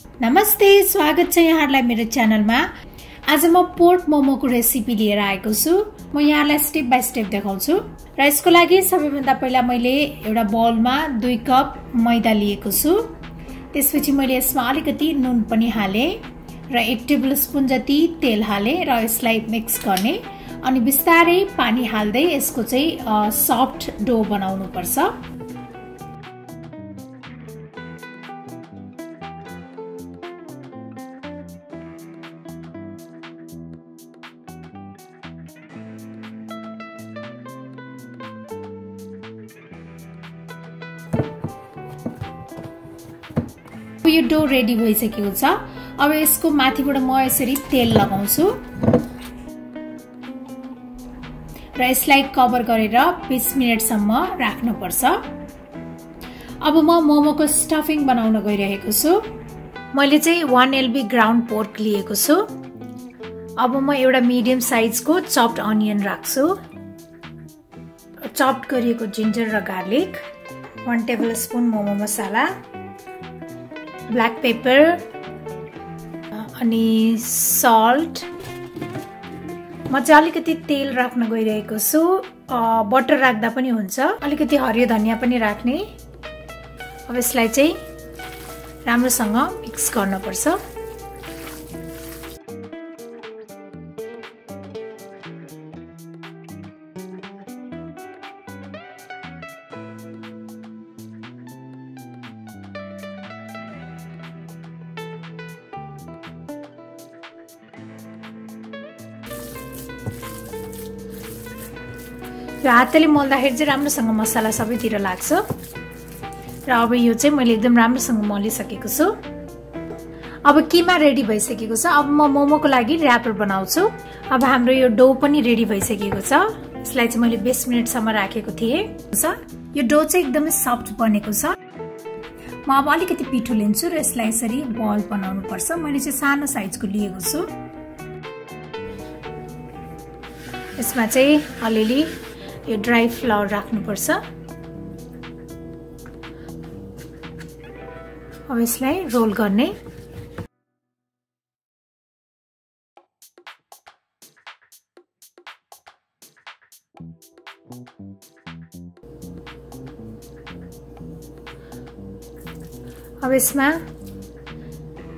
नमस्ते, स्वागत छ यहाँहरुलाई मेरो च्यानलमा। आज म पोर्क मोमोको रेसिपी लिएर आएको छु। म यहाँलाई स्टेप बाइ स्टेप देखाउँछु। र यसको लागि सबैभन्दा पहिला मैले एउटा बाउलमा 2 कप मैदा लिएको छु। त्यसपछि मैले यसमा अलिकति नुन पनि हाले र 1 टेबलस्पुन जति तेल हाले र यसलाई मिक्स गर्ने अनि बिस्तारै पानी हाल्दै यसको चाहिँ सफ्ट डो बनाउनु पर्छ। यो डो रेडी भइसकेको छ। अब यसको माथिबाट म यसरी तेल लगाउँछु र यसलाई कभर गरेर 20 मिनेटसम्म राख्नु पर्छ। अब म मोमोको स्टफिङ बनाउन गइरहेको छु। मैले चाहिँ 1 LB ग्राउन्ड पोर्क लिएको छु। अब म एउटा मिडियम साइजको चप्ड अनियन राख्छु, चप्ड गरिएको जिन्जर र गार्लिक, 1 टेबलस्पुन मोमो मसाला, ब्ल्याक पेपर अनि सल्ट। म चाहिँ अलिकति तेल राख्न गइरहेको छु। बटर राख्दा पनि हुन्छ, अलिकति हरियो धनिया पनि राख्ने। अब यसलाई चाहिँ राम्रोसँग मिक्स गर्न पर्छ। र हातले मोल्दाखेरि चाहिँ राम्रोसँग मसला सबैतिर लाग्छ। र अब यो चाहिँ मैले एकदम राम्रोसँग मलिसकेको छु। अब किमा रेडी भइसकेको छ। अब म मोमोको लागि र्यापर बनाउँछु। अब हाम्रो यो डो पनि रेडी भइसकेको छ। यसलाई चाहिँ मैले 20 मिनेटसम्म राखेको थिएँ। यो डो चाहिँ एकदमै सफ्ट बनेको छ। म अब अलिकति पिठो लिन्छु र यसलाई यसरी बल बनाउनु पर्छ। मैले चाहिँ सानो साइजको लिएको छु। यसमा चाहिँ अलिअलि यो ड्राई फ्लावर राख्नुपर्छ। अब यसलाई रोल गर्ने। अब यसमा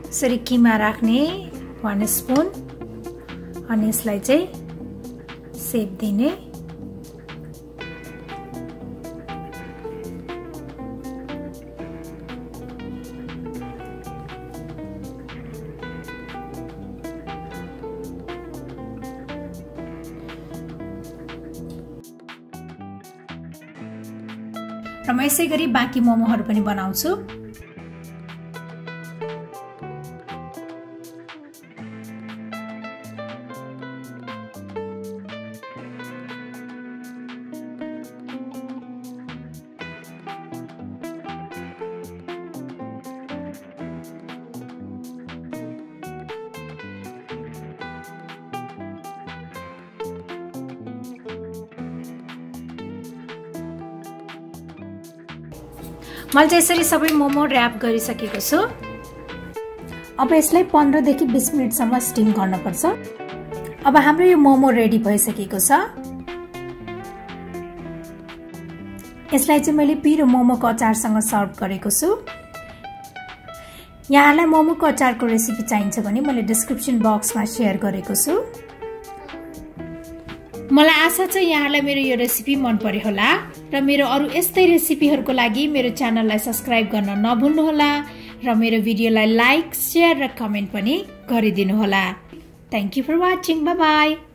यसरी किमा राख्ने 1 स्पुन अनि यसलाई चाहिँ सेप दिने। र म यसै गरी बाँकी मोमोहरू पनि बनाउँछु। मैले चाहिँ यसरी सबै मोमो र्याप गरिसकेको छु। अब यसलाई 15 देखि 20 मिनेटसम्म स्टिम गर्नुपर्छ। अब हाम्रो यो मोमो रेडी भइसकेको छ। यसलाई चाहिँ मैले पिरो मोमोको अचारसँग सर्भ गरेको छु। यहाँलाई मोमोको अचारको रेसिपी चाहिन्छ भने मैले डिस्क्रिप्सन बक्समा शेयर गरेको छु। मलाई आशा छ यहाँलाई मेरो यो रेसिपी मन पर्यो होला र मेरो अरु यस्तै रेसिपीहरुको लागि मेरो च्यानललाई सब्स्क्राइब गर्न नभुल्नु होला र मेरो भिडियोलाई लाइक, शेयर र कमेन्ट पनि गरिदिनु होला। Thank you for watching. Bye by.